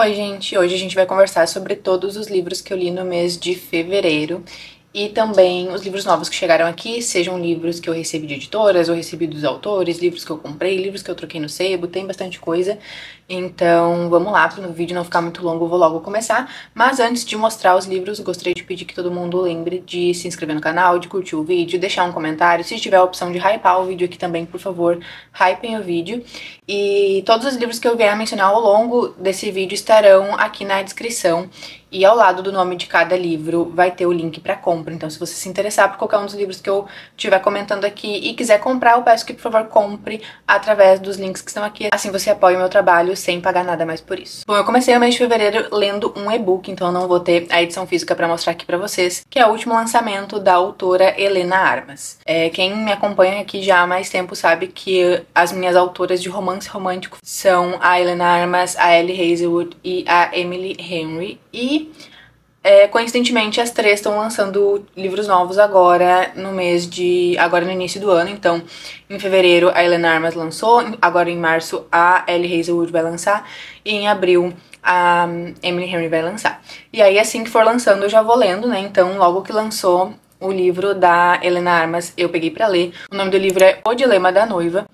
Oi, gente! Hoje a gente vai conversar sobre todos os livros que eu li no mês de fevereiro e também os livros novos que chegaram aqui, sejam livros que eu recebi de editoras ou recebi dos autores, livros que eu comprei, livros que eu troquei no sebo, tem bastante coisa. Então vamos lá, para o vídeo não ficar muito longo, eu vou logo começar. Mas antes de mostrar os livros, gostaria de pedir que todo mundo lembre de se inscrever no canal, de curtir o vídeo, deixar um comentário. Se tiver a opção de hypar o vídeo aqui também, por favor, hypem o vídeo. E todos os livros que eu vier a mencionar ao longo desse vídeo estarão aqui na descrição. E ao lado do nome de cada livro vai ter o link para compra. Então, se você se interessar por qualquer um dos livros que eu estiver comentando aqui e quiser comprar, eu peço que, por favor, compre através dos links que estão aqui. Assim você apoia o meu trabalho sem pagar nada mais por isso. Bom, eu comecei o mês de fevereiro lendo um e-book, então eu não vou ter a edição física para mostrar aqui para vocês, que é o último lançamento da autora Helena Armas. Quem me acompanha aqui já há mais tempo sabe que as minhas autoras de romance romântico são a Helena Armas, a Ellie Hazelwood e a Emily Henry. E coincidentemente as três estão lançando livros novos agora no início do ano. Então em fevereiro a Helena Armas lançou, agora em março a Ellie Hazelwood vai lançar e em abril a Emily Henry vai lançar. E aí assim que for lançando eu já vou lendo, né? Então logo que lançou o livro da Helena Armas eu peguei pra ler. O nome do livro é O Dilema da Noiva.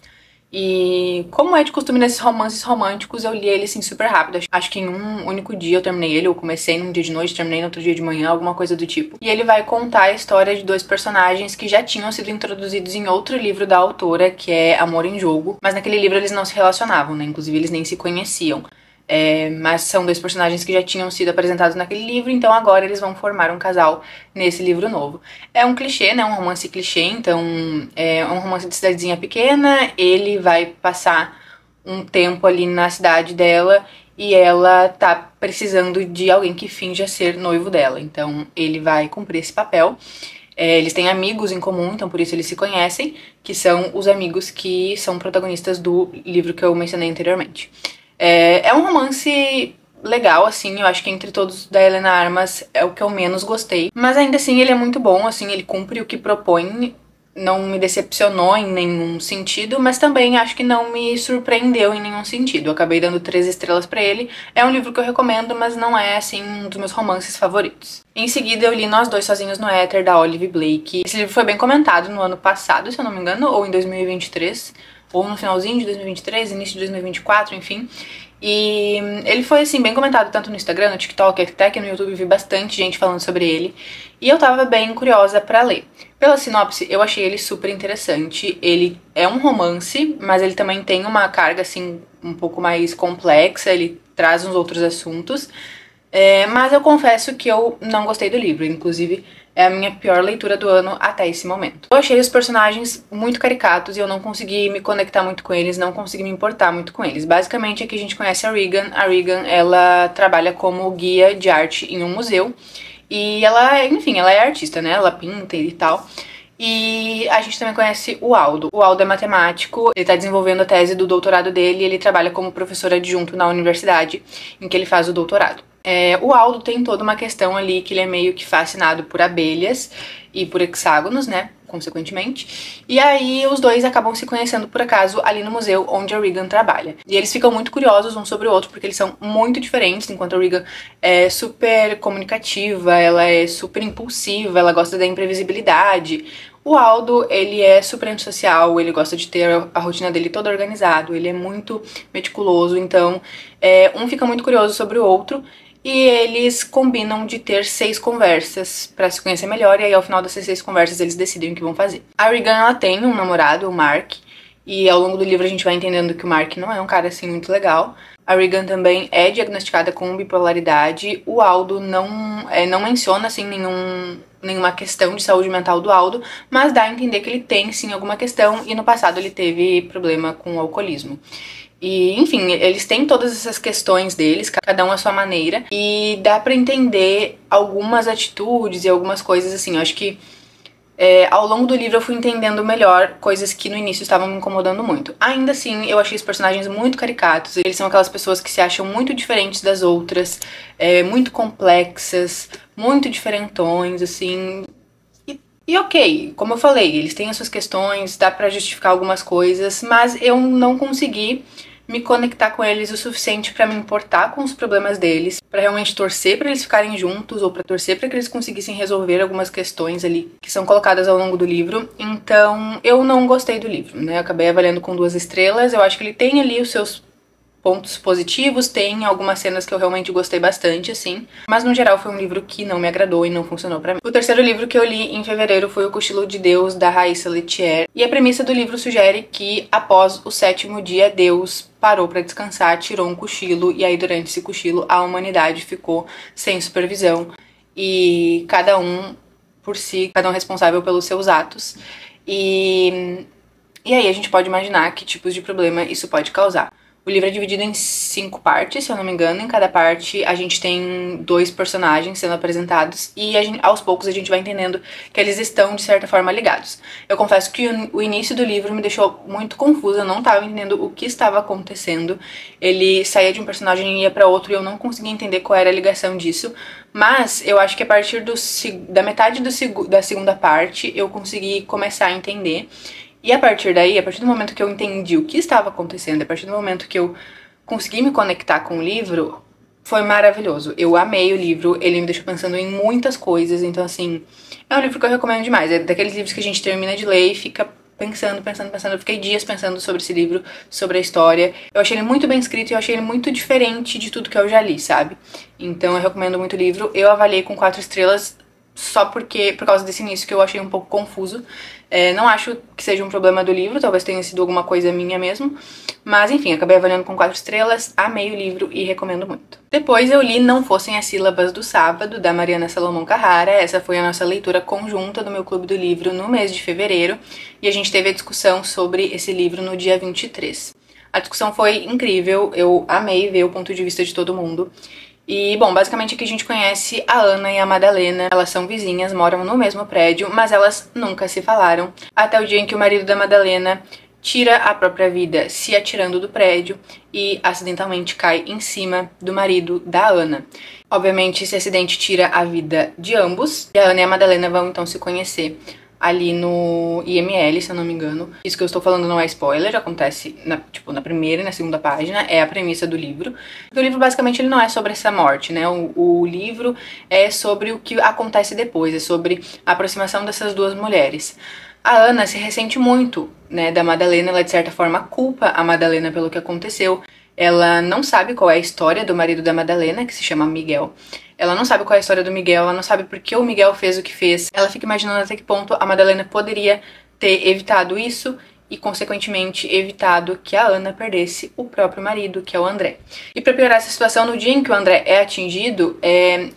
E como é de costume nesses romances românticos, eu li ele assim super rápido. Acho que em um único dia eu terminei ele. Eu comecei num dia de noite, terminei no outro dia de manhã, alguma coisa do tipo. E ele vai contar a história de dois personagens que já tinham sido introduzidos em outro livro da autora, que é Amor em Jogo. Mas naquele livro eles não se relacionavam, né? Inclusive eles nem se conheciam. Mas são dois personagens que já tinham sido apresentados naquele livro, então agora eles vão formar um casal nesse livro novo. É um clichê, né? Um romance clichê, então é um romance de cidadezinha pequena. Ele vai passar um tempo ali na cidade dela e ela tá precisando de alguém que finja ser noivo dela, então ele vai cumprir esse papel. Eles têm amigos em comum, então por isso eles se conhecem, que são os amigos que são protagonistas do livro que eu mencionei anteriormente. É um romance legal, assim, eu acho que entre todos da Helena Armas é o que eu menos gostei. Mas ainda assim ele é muito bom, assim, ele cumpre o que propõe, não me decepcionou em nenhum sentido, mas também acho que não me surpreendeu em nenhum sentido. Eu acabei dando 3 estrelas pra ele. É um livro que eu recomendo, mas não é, assim, um dos meus romances favoritos. Em seguida eu li Nós Dois Sozinhos no Éter, da Olive Blake. Esse livro foi bem comentado no ano passado, se eu não me engano, ou em 2023. Ou no finalzinho de 2023, início de 2024, enfim. E ele foi, assim, bem comentado tanto no Instagram, no TikTok, até que no YouTube vi bastante gente falando sobre ele. E eu tava bem curiosa pra ler. Pela sinopse, eu achei ele super interessante. Ele é um romance, mas ele também tem uma carga, assim, um pouco mais complexa. Ele traz uns outros assuntos. Mas eu confesso que eu não gostei do livro, inclusive é a minha pior leitura do ano até esse momento. Eu achei os personagens muito caricatos e eu não consegui me conectar muito com eles, não consegui me importar muito com eles. Basicamente aqui a gente conhece a Regan. A Regan, ela trabalha como guia de arte em um museu e ela, enfim, ela é artista, né? Ela pinta e tal. E a gente também conhece o Aldo. O Aldo é matemático, ele tá desenvolvendo a tese do doutorado dele e ele trabalha como professor adjunto na universidade em que ele faz o doutorado. O Aldo tem toda uma questão ali que ele é meio que fascinado por abelhas e por hexágonos, né, consequentemente. E aí os dois acabam se conhecendo por acaso ali no museu onde a Regan trabalha. E eles ficam muito curiosos um sobre o outro porque eles são muito diferentes. Enquanto a Regan é super comunicativa, ela é super impulsiva, ela gosta da imprevisibilidade, o Aldo, ele é super antissocial, ele gosta de ter a rotina dele toda organizada, ele é muito meticuloso, então um fica muito curioso sobre o outro. E eles combinam de ter 6 conversas pra se conhecer melhor, e aí ao final dessas 6 conversas eles decidem o que vão fazer. A Regan, ela tem um namorado, o Mark, e ao longo do livro a gente vai entendendo que o Mark não é um cara assim muito legal. A Regan também é diagnosticada com bipolaridade. O Aldo não menciona assim nenhuma questão de saúde mental do Aldo, mas dá a entender que ele tem sim alguma questão e no passado ele teve problema com o alcoolismo. E, enfim, eles têm todas essas questões deles, cada um à sua maneira, e dá pra entender algumas atitudes e algumas coisas assim. Eu acho que ao longo do livro eu fui entendendo melhor coisas que no início estavam me incomodando muito. Ainda assim, eu achei os personagens muito caricatos. Eles são aquelas pessoas que se acham muito diferentes das outras, muito complexas, muito diferentões, assim. E ok, como eu falei, eles têm as suas questões, dá pra justificar algumas coisas, mas eu não consegui me conectar com eles o suficiente pra me importar com os problemas deles, pra realmente torcer pra eles ficarem juntos ou pra torcer pra que eles conseguissem resolver algumas questões ali que são colocadas ao longo do livro. Então, eu não gostei do livro, né? Eu acabei avaliando com 2 estrelas. Eu acho que ele tem ali os seus pontos positivos, tem algumas cenas que eu realmente gostei bastante, assim, mas no geral foi um livro que não me agradou e não funcionou pra mim. O terceiro livro que eu li em fevereiro foi O Cochilo de Deus, da Raíssa Letier, e a premissa do livro sugere que após o 7º dia, Deus parou pra descansar, tirou um cochilo, e aí durante esse cochilo a humanidade ficou sem supervisão, e cada um por si, cada um responsável pelos seus atos, e aí a gente pode imaginar que tipos de problema isso pode causar. O livro é dividido em 5 partes, se eu não me engano. Em cada parte a gente tem 2 personagens sendo apresentados e aos poucos a gente vai entendendo que eles estão, de certa forma, ligados. Eu confesso que o início do livro me deixou muito confusa, eu não estava entendendo o que estava acontecendo. Ele saía de um personagem e ia para outro e eu não conseguia entender qual era a ligação disso. Mas eu acho que a partir da metade da segunda parte eu consegui começar a entender. E a partir daí, a partir do momento que eu entendi o que estava acontecendo, a partir do momento que eu consegui me conectar com o livro, foi maravilhoso. Eu amei o livro, ele me deixou pensando em muitas coisas, então assim, é um livro que eu recomendo demais. É daqueles livros que a gente termina de ler e fica pensando. Eu fiquei dias pensando sobre esse livro, sobre a história. Eu achei ele muito bem escrito e eu achei ele muito diferente de tudo que eu já li, sabe? Então eu recomendo muito o livro. Eu avaliei com 4 estrelas só por causa desse início que eu achei um pouco confuso. Não acho que seja um problema do livro, talvez tenha sido alguma coisa minha mesmo. Mas enfim, acabei avaliando com 4 estrelas, amei o livro e recomendo muito. Depois eu li Não Fossem as Sílabas do Sábado, da Mariana Salomão Carrara. Essa foi a nossa leitura conjunta do meu clube do livro no mês de fevereiro. E a gente teve a discussão sobre esse livro no dia 23. A discussão foi incrível, eu amei ver o ponto de vista de todo mundo. E, bom, basicamente aqui a gente conhece a Ana e a Madalena. Elas são vizinhas, moram no mesmo prédio, mas elas nunca se falaram. Até o dia em que o marido da Madalena tira a própria vida se atirando do prédio e acidentalmente cai em cima do marido da Ana. Obviamente, esse acidente tira a vida de ambos, e a Ana e a Madalena vão então se conhecer ali no IML, se eu não me engano. Isso que eu estou falando não é spoiler, acontece na primeira e na segunda página, é a premissa do livro. O livro basicamente ele não é sobre essa morte, né? O livro é sobre o que acontece depois, é sobre a aproximação dessas duas mulheres. A Ana se ressente muito, né, da Madalena, ela de certa forma culpa a Madalena pelo que aconteceu. Ela não sabe qual é a história do marido da Madalena, que se chama Miguel. Ela não sabe qual é a história do Miguel, ela não sabe por que o Miguel fez o que fez. Ela fica imaginando até que ponto a Madalena poderia ter evitado isso e, consequentemente, evitado que a Ana perdesse o próprio marido, que é o André. E pra piorar essa situação, no dia em que o André é atingido,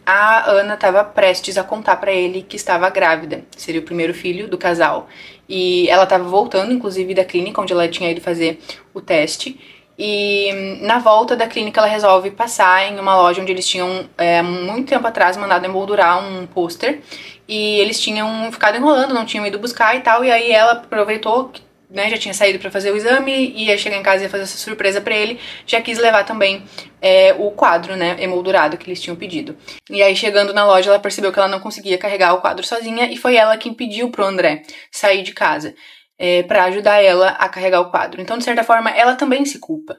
a Ana estava prestes a contar pra ele que estava grávida. Seria o primeiro filho do casal. E ela estava voltando, inclusive, da clínica onde ela tinha ido fazer o teste. E na volta da clínica ela resolve passar em uma loja onde eles tinham, muito tempo atrás, mandado emoldurar um pôster. E eles tinham ficado enrolando, não tinham ido buscar e tal. E aí ela aproveitou que, né, já tinha saído pra fazer o exame, ia chegar em casa e ia fazer essa surpresa pra ele, já quis levar também o quadro, né, emoldurado que eles tinham pedido. E aí, chegando na loja, ela percebeu que ela não conseguia carregar o quadro sozinha e foi ela quem pediu pro André sair de casa. Pra ajudar ela a carregar o quadro. Então, de certa forma, ela também se culpa.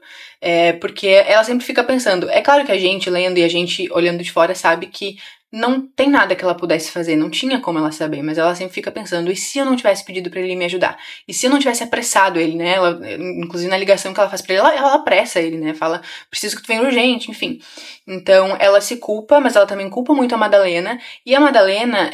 Porque ela sempre fica pensando, é claro que a gente lendo e a gente olhando de fora sabe que não tem nada que ela pudesse fazer, não tinha como ela saber, mas ela sempre fica pensando, e se eu não tivesse pedido pra ele me ajudar? E se eu não tivesse apressado ele, né? Ela, inclusive na ligação que ela faz pra ele, ela apressa ele, né? Fala, preciso que tu venha urgente, enfim. Então, ela se culpa, mas ela também culpa muito a Madalena, e a Madalena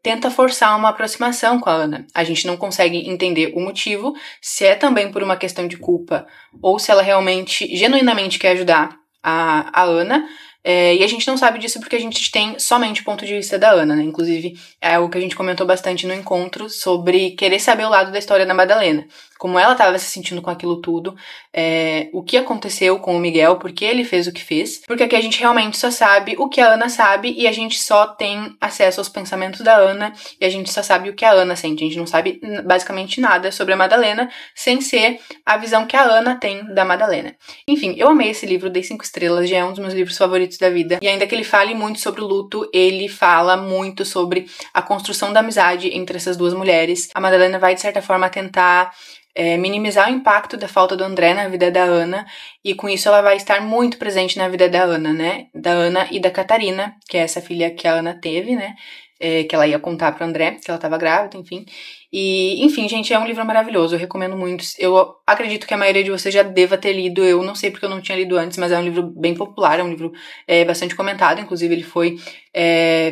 tenta forçar uma aproximação com a Ana. A gente não consegue entender o motivo, se é também por uma questão de culpa, ou se ela realmente, genuinamente quer ajudar a Ana. E a gente não sabe disso porque a gente tem somente o ponto de vista da Ana, né? Inclusive, é algo que a gente comentou bastante no encontro sobre querer saber o lado da história da Madalena. Como ela estava se sentindo com aquilo tudo, o que aconteceu com o Miguel, por que ele fez o que fez. Porque aqui a gente realmente só sabe o que a Ana sabe e a gente só tem acesso aos pensamentos da Ana e a gente só sabe o que a Ana sente. A gente não sabe basicamente nada sobre a Madalena, sem ser a visão que a Ana tem da Madalena. Enfim, eu amei esse livro, dei 5 estrelas, já é um dos meus livros favoritos da vida. E ainda que ele fale muito sobre o luto, ele fala muito sobre a construção da amizade entre essas duas mulheres. A Madalena vai, de certa forma, tentar minimizar o impacto da falta do André na vida da Ana, e com isso ela vai estar muito presente na vida da Ana, né? Da Ana e da Catarina, que é essa filha que a Ana teve, né? Que ela ia contar pro André, que ela tava grávida, enfim. E, enfim, gente, é um livro maravilhoso, eu recomendo muito. Eu acredito que a maioria de vocês já deva ter lido, eu não sei porque eu não tinha lido antes, mas é um livro bem popular, é um livro bastante comentado, inclusive ele foi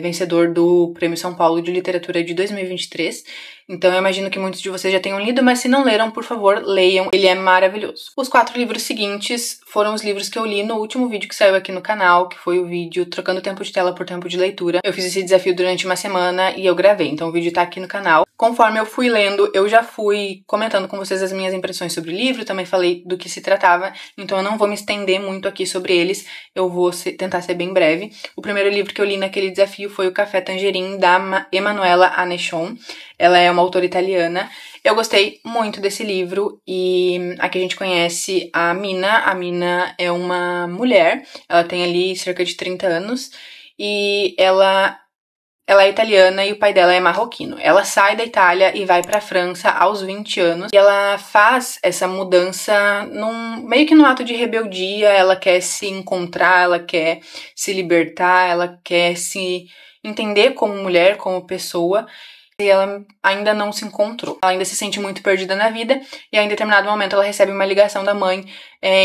vencedor do Prêmio São Paulo de Literatura de 2023. Então eu imagino que muitos de vocês já tenham lido, mas se não leram, por favor, leiam, ele é maravilhoso. Os 4 livros seguintes foram os livros que eu li no último vídeo que saiu aqui no canal, que foi o vídeo Trocando Tempo de Tela por Tempo de Leitura. Eu fiz esse desafio durante uma semana e eu gravei, então o vídeo tá aqui no canal. Conforme eu fui lendo, eu já fui comentando com vocês as minhas impressões sobre o livro, também falei do que se tratava, então eu não vou me estender muito aqui sobre eles, eu vou tentar ser bem breve. O primeiro livro que eu li naquele desafio foi o Café Tangerine, da Emanuela Anechon. Ela é uma autora italiana. Eu gostei muito desse livro e aqui a gente conhece a Mina. A Mina é uma mulher, ela tem ali cerca de 30 anos e ela é italiana e o pai dela é marroquino. Ela sai da Itália e vai pra França aos 20 anos. E ela faz essa mudança meio que num ato de rebeldia. Ela quer se encontrar, ela quer se libertar, ela quer se entender como mulher, como pessoa. E ela ainda não se encontrou. Ela ainda se sente muito perdida na vida e em determinado momento ela recebe uma ligação da mãe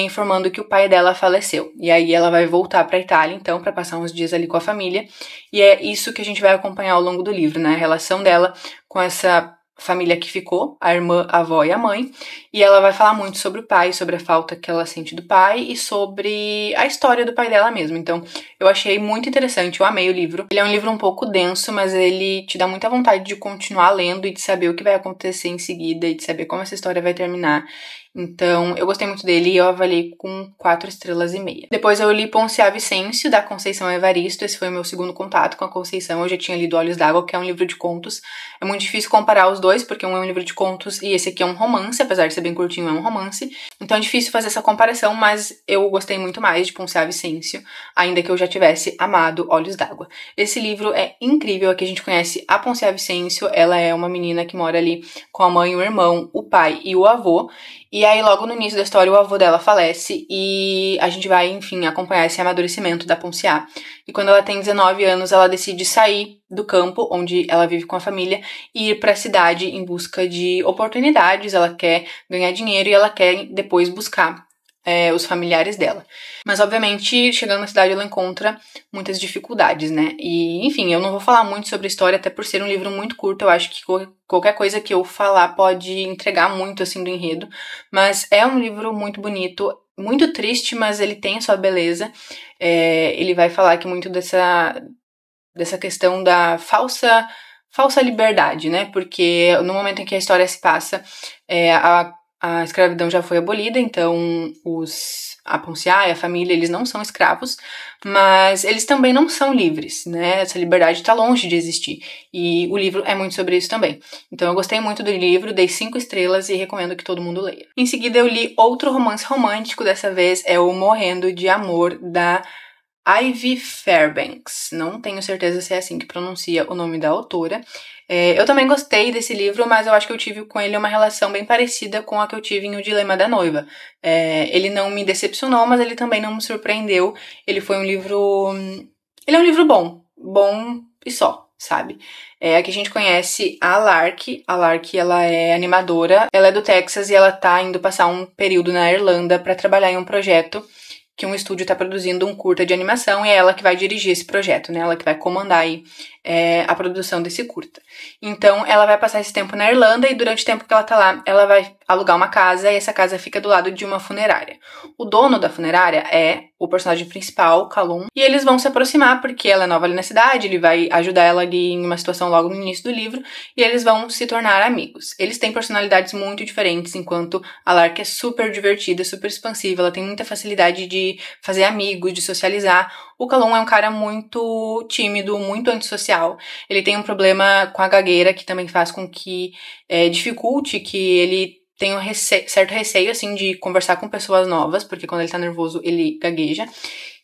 informando que o pai dela faleceu. E aí ela vai voltar pra Itália, então, pra passar uns dias ali com a família. E é isso que a gente vai acompanhar ao longo do livro, né? A relação dela com essa família que ficou, a irmã, a avó e a mãe, e ela vai falar muito sobre o pai, sobre a falta que ela sente do pai e sobre a história do pai dela mesmo. Então, eu achei muito interessante, eu amei o livro. Ele é um livro um pouco denso, mas ele te dá muita vontade de continuar lendo e de saber o que vai acontecer em seguida e de saber como essa história vai terminar. Então, eu gostei muito dele e eu avaliei com 4,5 estrelas. Depois eu li Ponciá Vicêncio, da Conceição Evaristo. Esse foi o meu segundo contato com a Conceição. Eu já tinha lido Olhos d'Água, que é um livro de contos. É muito difícil comparar os dois, porque um é um livro de contos e esse aqui é um romance, apesar de ser bem curtinho, é um romance. Então é difícil fazer essa comparação, mas eu gostei muito mais de Ponciá Vicêncio, ainda que eu já tivesse amado Olhos d'Água. Esse livro é incrível. Aqui a gente conhece a Ponciá Vicêncio. Ela é uma menina que mora ali com a mãe, o irmão, o pai e o avô. E aí, logo no início da história, o avô dela falece e a gente vai, enfim, acompanhar esse amadurecimento da Ponciá. E quando ela tem 19 anos, ela decide sair do campo, onde ela vive com a família, e ir para a cidade em busca de oportunidades. Ela quer ganhar dinheiro e ela quer depois buscar os familiares dela. Mas, obviamente, chegando na cidade, ela encontra muitas dificuldades, né? E, enfim, eu não vou falar muito sobre a história, até por ser um livro muito curto. Eu acho que qualquer coisa que eu falar pode entregar muito, assim, do enredo. Mas é um livro muito bonito, muito triste, mas ele tem a sua beleza. Ele vai falar que muito dessa questão da falsa liberdade, né? Porque no momento em que a história se passa, a escravidão já foi abolida, então a Ponciá e a família, eles não são escravos, mas eles também não são livres, né? Essa liberdade está longe de existir. E o livro é muito sobre isso também. Então eu gostei muito do livro, dei 5 estrelas e recomendo que todo mundo leia. Em seguida eu li outro romance romântico, dessa vez é o Morrendo de Amor, da Ivy Fairbanks. Não tenho certeza se é assim que pronuncia o nome da autora. Eu também gostei desse livro, mas eu acho que eu tive com ele uma relação bem parecida com a que eu tive em O Dilema da Noiva. Ele não me decepcionou, mas ele também não me surpreendeu. Ele foi um livro... Ele é um livro bom e só, sabe? Aqui a gente conhece a Lark. A Lark, ela é animadora, ela é do Texas e ela tá indo passar um período na Irlanda para trabalhar em um projeto que um estúdio está produzindo, um curta de animação, e é ela que vai dirigir esse projeto, né? Ela que vai comandar aí a produção desse curta. Então, ela vai passar esse tempo na Irlanda e durante o tempo que ela tá lá, ela vai alugar uma casa e essa casa fica do lado de uma funerária. O dono da funerária é o personagem principal, Calum, e eles vão se aproximar porque ela é nova ali na cidade, ele vai ajudar ela ali em uma situação logo no início do livro e eles vão se tornar amigos. Eles têm personalidades muito diferentes, enquanto a Lark é super divertida, super expansiva, ela tem muita facilidade de fazer amigos, de socializar. O Calum é um cara muito tímido, muito antissocial. Ele tem um problema com a gagueira que também faz com que dificulte que ele tenha um certo receio, assim, de conversar com pessoas novas, porque quando ele tá nervoso, ele gagueja.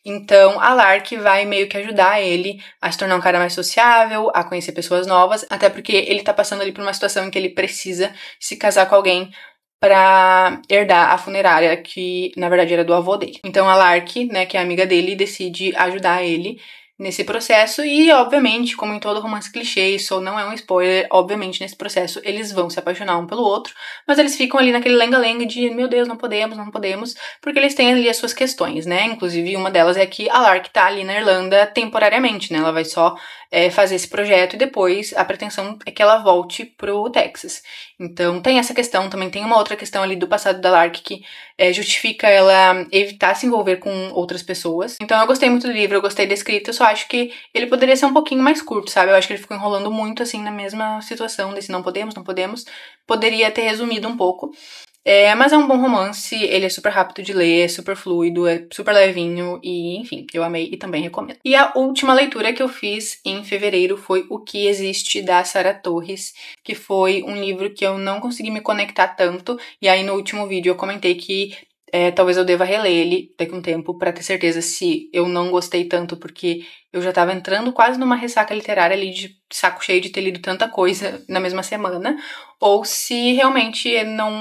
Então, a Lark vai meio que ajudar ele a se tornar um cara mais sociável, a conhecer pessoas novas, até porque ele tá passando ali por uma situação em que ele precisa se casar com alguém pra herdar a funerária que, na verdade, era do avô dele. Então a Lark, né, que é amiga dele, decide ajudar ele nesse processo e, obviamente, como em todo romance clichê, isso não é um spoiler, obviamente, nesse processo eles vão se apaixonar um pelo outro, mas eles ficam ali naquele lenga-lenga de, meu Deus, não podemos, porque eles têm ali as suas questões, né? Inclusive, uma delas é que a Lark tá ali na Irlanda temporariamente, né? Ela vai só fazer esse projeto e depois a pretensão é que ela volte pro Texas. Então tem essa questão, também tem uma outra questão ali do passado da Lark que justifica ela evitar se envolver com outras pessoas. Então eu gostei muito do livro, eu gostei da escrita, eu só acho que ele poderia ser um pouquinho mais curto, sabe? Eu acho que ele ficou enrolando muito, assim, na mesma situação desse não podemos. Poderia ter resumido um pouco. Mas é um bom romance, ele é super rápido de ler, é super fluido, é super levinho e, enfim, eu amei e também recomendo. E a última leitura que eu fiz em fevereiro foi O Que Existe, da Sarah Torres, que foi um livro que eu não consegui me conectar tanto, e aí no último vídeo eu comentei que talvez eu deva reler ele daqui a um tempo pra ter certeza se eu não gostei tanto, porque eu já tava entrando quase numa ressaca literária ali de saco cheio de ter lido tanta coisa na mesma semana, ou se realmente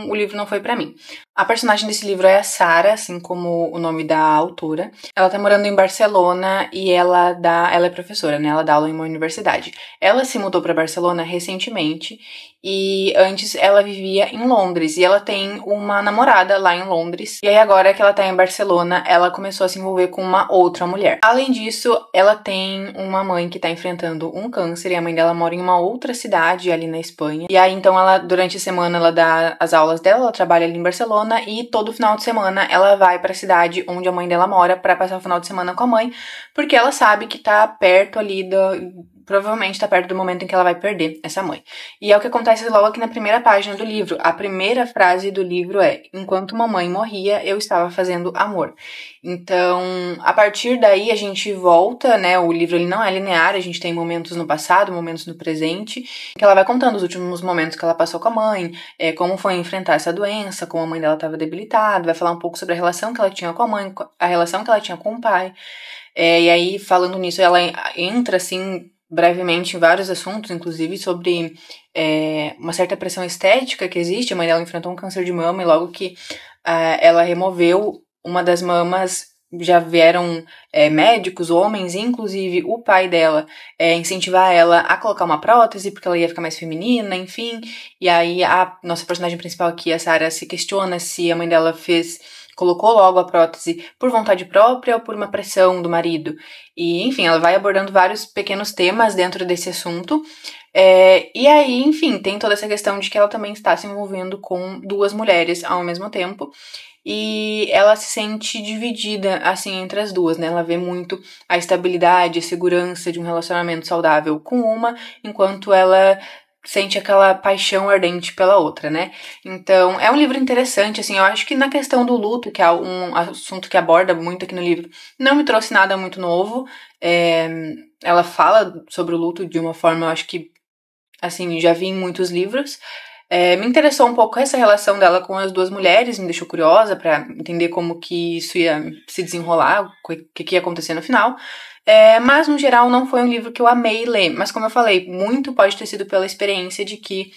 o livro não foi pra mim. A personagem desse livro é a Sarah, assim como o nome da autora. Ela tá morando em Barcelona e ela é professora, né? Ela dá aula em uma universidade. Ela se mudou pra Barcelona recentemente e antes ela vivia em Londres e ela tem uma namorada lá em Londres. E aí agora que ela tá em Barcelona, ela começou a se envolver com uma outra mulher. Além disso, ela tem uma mãe que tá enfrentando um câncer e a mãe dela mora em uma outra cidade ali na Espanha. E aí então ela, durante a semana, ela dá as aulas dela, ela trabalha ali em Barcelona e todo final de semana ela vai pra cidade onde a mãe dela mora pra passar o final de semana com a mãe, porque ela sabe que tá perto ali provavelmente tá perto do momento em que ela vai perder essa mãe. E é o que acontece logo aqui na primeira página do livro. A primeira frase do livro é: enquanto mamãe morria, eu estava fazendo amor. Então, a partir daí a gente volta, né? O livro ele não é linear, a gente tem momentos no passado, momentos no presente, que ela vai contando os últimos momentos que ela passou com a mãe, como foi enfrentar essa doença, como a mãe dela estava debilitada, vai falar um pouco sobre a relação que ela tinha com a mãe, a relação que ela tinha com o pai. E aí, falando nisso, ela entra, assim, brevemente em vários assuntos, inclusive sobre uma certa pressão estética que existe. A mãe dela enfrentou um câncer de mama e logo que ela removeu uma das mamas, já vieram médicos, homens, inclusive o pai dela, incentivar ela a colocar uma prótese, porque ela ia ficar mais feminina, enfim. E aí a nossa personagem principal aqui, a Sarah, se questiona se a mãe dela colocou logo a prótese por vontade própria ou por uma pressão do marido. E, enfim, ela vai abordando vários pequenos temas dentro desse assunto. E aí, enfim, tem toda essa questão de que ela também está se envolvendo com duas mulheres ao mesmo tempo. E ela se sente dividida, assim, entre as duas, né? Ela vê muito a estabilidade, a segurança de um relacionamento saudável com uma, enquanto ela sente aquela paixão ardente pela outra, né? Então, é um livro interessante, assim, eu acho que na questão do luto, que é um assunto que aborda muito aqui no livro, não me trouxe nada muito novo. Ela fala sobre o luto de uma forma, eu acho que, assim, já vi em muitos livros. Me interessou um pouco essa relação dela com as duas mulheres, me deixou curiosa pra entender como que isso ia se desenrolar, o que ia acontecer no final. Mas, no geral, não foi um livro que eu amei ler. Mas, como eu falei, muito pode ter sido pela experiência de que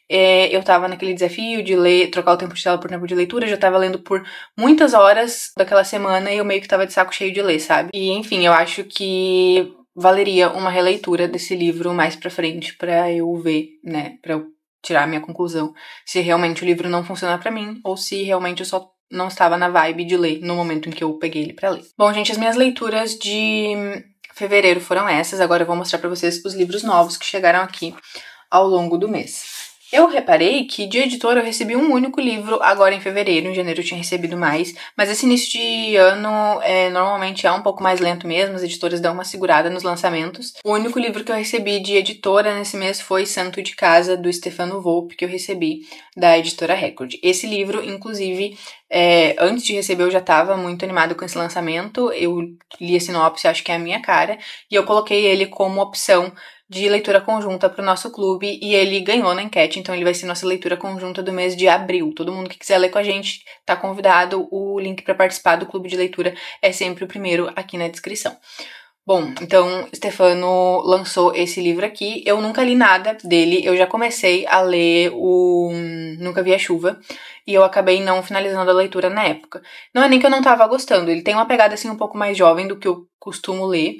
eu tava naquele desafio de ler, trocar o tempo de tela por tempo de leitura, eu já tava lendo por muitas horas daquela semana e eu meio que tava de saco cheio de ler, sabe? E, enfim, eu acho que valeria uma releitura desse livro mais pra frente pra eu ver, né, pra eu tirar a minha conclusão, se realmente o livro não funciona pra mim ou se realmente eu só não estava na vibe de ler no momento em que eu peguei ele pra ler. Bom, gente, as minhas leituras de fevereiro foram essas. Agora eu vou mostrar pra vocês os livros novos que chegaram aqui ao longo do mês. Eu reparei que de editora eu recebi um único livro agora em fevereiro, em janeiro eu tinha recebido mais, mas esse início de ano normalmente é um pouco mais lento mesmo, as editoras dão uma segurada nos lançamentos. O único livro que eu recebi de editora nesse mês foi Santo de Casa, do Stefano Volpe, que eu recebi da editora Record. Esse livro, inclusive, antes de receber eu já estava muito animada com esse lançamento, eu li a sinopse, acho que é a minha cara, e eu coloquei ele como opção de leitura conjunta para o nosso clube e ele ganhou na enquete, então ele vai ser nossa leitura conjunta do mês de abril. Todo mundo que quiser ler com a gente tá convidado, o link para participar do clube de leitura é sempre o primeiro aqui na descrição. Bom, então Stefano lançou esse livro aqui, eu nunca li nada dele, eu já comecei a ler o Nunca Vi a Chuva, e eu acabei não finalizando a leitura na época. Não é nem que eu não tava gostando, ele tem uma pegada assim um pouco mais jovem do que eu costumo ler,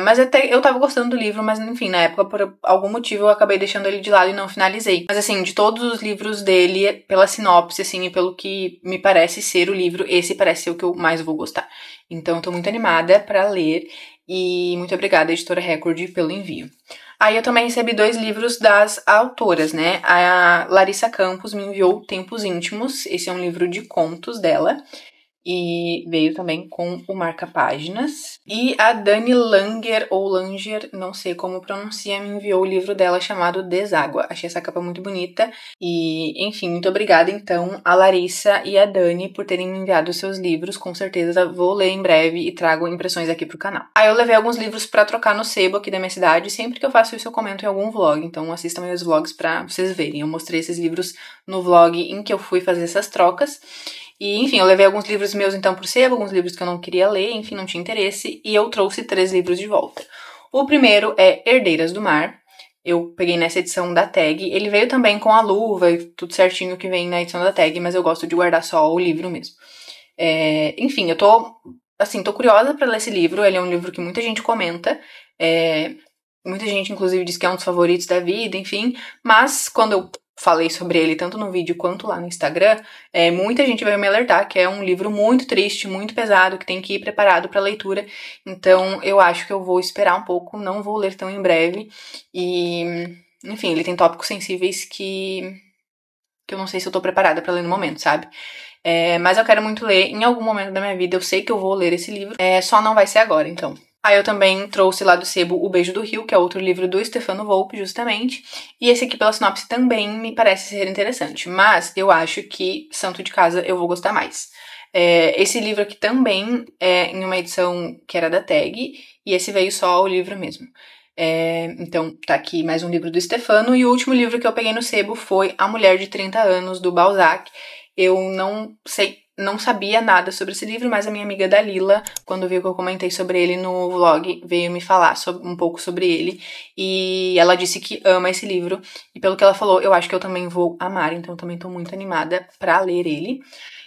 mas até eu tava gostando do livro, mas enfim, na época por algum motivo eu acabei deixando ele de lado e não finalizei. Mas assim, de todos os livros dele, pela sinopse assim e pelo que me parece ser o livro, esse parece ser o que eu mais vou gostar. Então eu tô muito animada pra ler e muito obrigada, Editora Record, pelo envio. Aí eu também recebi 2 livros das autoras, né? A Larissa Campos me enviou Tempos Íntimos, esse é um livro de contos dela, e veio também com o marca-páginas. E a Dani Langer, ou Langer, não sei como pronuncia, me enviou o livro dela chamado Deságua. Achei essa capa muito bonita e, enfim, muito obrigada então a Larissa e a Dani por terem me enviado seus livros. Com certeza vou ler em breve e trago impressões aqui pro canal. Aí eu levei alguns livros pra trocar no sebo aqui da minha cidade. Sempre que eu faço isso eu comento em algum vlog, então assistam meus vlogs pra vocês verem. Eu mostrei esses livros no vlog em que eu fui fazer essas trocas. E, enfim, eu levei alguns livros meus, então, pro sebo, alguns livros que eu não queria ler, enfim, não tinha interesse, e eu trouxe 3 livros de volta. O primeiro é Herdeiras do Mar. Eu peguei nessa edição da Tag. Ele veio também com a luva e tudo certinho que vem na edição da Tag, mas eu gosto de guardar só o livro mesmo. Enfim, eu tô curiosa pra ler esse livro. Ele é um livro que muita gente comenta. Muita gente, inclusive, diz que é um dos favoritos da vida, enfim. Mas, quando eu falei sobre ele tanto no vídeo quanto lá no Instagram, muita gente veio me alertar que é um livro muito triste, muito pesado, que tem que ir preparado para leitura. Então eu acho que eu vou esperar um pouco, não vou ler tão em breve. E, enfim, ele tem tópicos sensíveis que eu não sei se eu tô preparada para ler no momento, sabe? Mas eu quero muito ler em algum momento da minha vida, eu sei que eu vou ler esse livro, só não vai ser agora, então. Aí eu também trouxe lá do sebo O Beijo do Rio, que é outro livro do Stefano Volpe, justamente. E esse aqui, pela sinopse, também me parece ser interessante. Mas eu acho que Santo de Casa eu vou gostar mais. Esse livro aqui também é em uma edição que era da Tag, e esse veio só o livro mesmo. Então tá aqui mais um livro do Stefano. E o último livro que eu peguei no sebo foi A Mulher de 30 Anos, do Balzac. Eu não sabia nada sobre esse livro, mas a minha amiga Dalila, quando viu que eu comentei sobre ele no vlog, veio me falar um pouco sobre ele. E ela disse que ama esse livro. E pelo que ela falou, eu acho que eu também vou amar. Então eu também tô muito animada pra ler ele.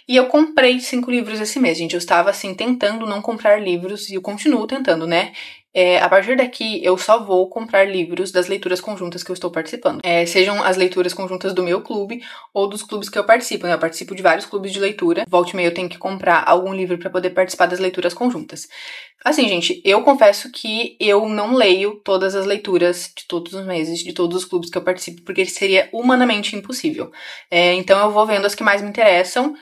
E eu comprei 5 livros esse mês, gente. Eu estava, assim, tentando não comprar livros. E eu continuo tentando, né? A partir daqui, eu só vou comprar livros das leituras conjuntas que eu estou participando. Sejam as leituras conjuntas do meu clube ou dos clubes que eu participo, né? Eu participo de vários clubes de leitura. Volta e meia eu tenho que comprar algum livro para poder participar das leituras conjuntas. Assim, gente, eu confesso que eu não leio todas as leituras de todos os meses, de todos os clubes que eu participo, porque seria humanamente impossível. Então eu vou vendo as que mais me interessam,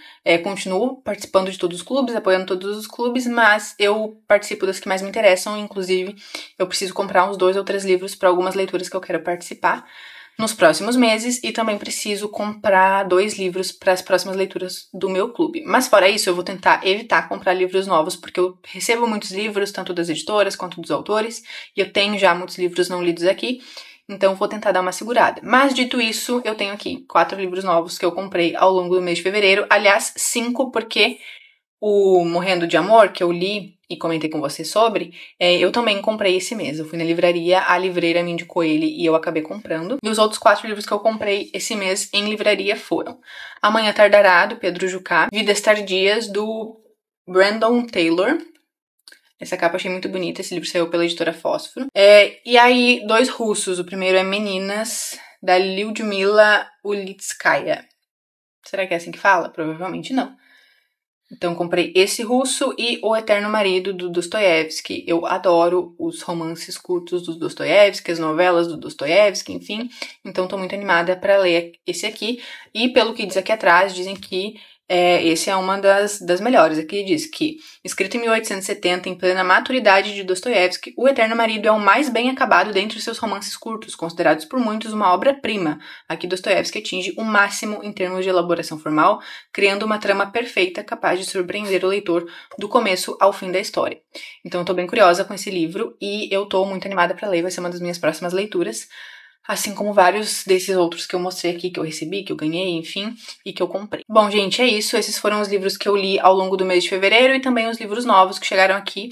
continuo participando de todos os clubes, apoiando todos os clubes, mas eu participo das que mais me interessam, inclusive eu preciso comprar uns 2 ou 3 livros para algumas leituras que eu quero participar nos próximos meses, e também preciso comprar 2 livros para as próximas leituras do meu clube. Mas fora isso, eu vou tentar evitar comprar livros novos, porque eu recebo muitos livros, tanto das editoras quanto dos autores, e eu tenho já muitos livros não lidos aqui, então vou tentar dar uma segurada. Mas dito isso, eu tenho aqui 4 livros novos que eu comprei ao longo do mês de fevereiro, aliás, 5 porque o Morrendo de Amor, que eu li e comentei com você sobre, eu também comprei esse mês. Eu fui na livraria, a livreira me indicou ele e eu acabei comprando. E os outros 4 livros que eu comprei esse mês em livraria foram Amanhã Tardará, do Pedro Jucá, Vidas Tardias, do Brandon Taylor. Essa capa eu achei muito bonita, esse livro saiu pela editora Fósforo. E aí, 2 russos. O primeiro é Meninas, da Lyudmila Ulitskaya. Será que é assim que fala? Provavelmente não. Então comprei esse russo e O Eterno Marido, do Dostoiévski. Eu adoro os romances curtos do Dostoiévski, as novelas do Dostoiévski, enfim. Então tô muito animada para ler esse aqui. E pelo que diz aqui atrás, dizem que esse é uma das melhores. Aqui diz que, escrito em 1870, em plena maturidade de Dostoiévski, O Eterno Marido é o mais bem acabado dentre os seus romances curtos, considerados por muitos uma obra-prima. Aqui Dostoiévski atinge o máximo em termos de elaboração formal, criando uma trama perfeita capaz de surpreender o leitor do começo ao fim da história. Então eu tô bem curiosa com esse livro e eu tô muito animada para ler, vai ser uma das minhas próximas leituras. Assim como vários desses outros que eu mostrei aqui, que eu recebi, que eu ganhei, enfim, e que eu comprei. Bom, gente, é isso. Esses foram os livros que eu li ao longo do mês de fevereiro e também os livros novos que chegaram aqui.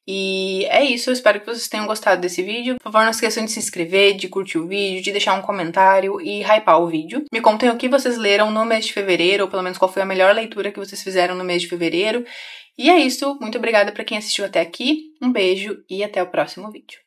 E é isso, eu espero que vocês tenham gostado desse vídeo. Por favor, não esqueçam de se inscrever, de curtir o vídeo, de deixar um comentário e hypar o vídeo. Me contem o que vocês leram no mês de fevereiro, ou pelo menos qual foi a melhor leitura que vocês fizeram no mês de fevereiro. E é isso, muito obrigada pra quem assistiu até aqui, um beijo e até o próximo vídeo.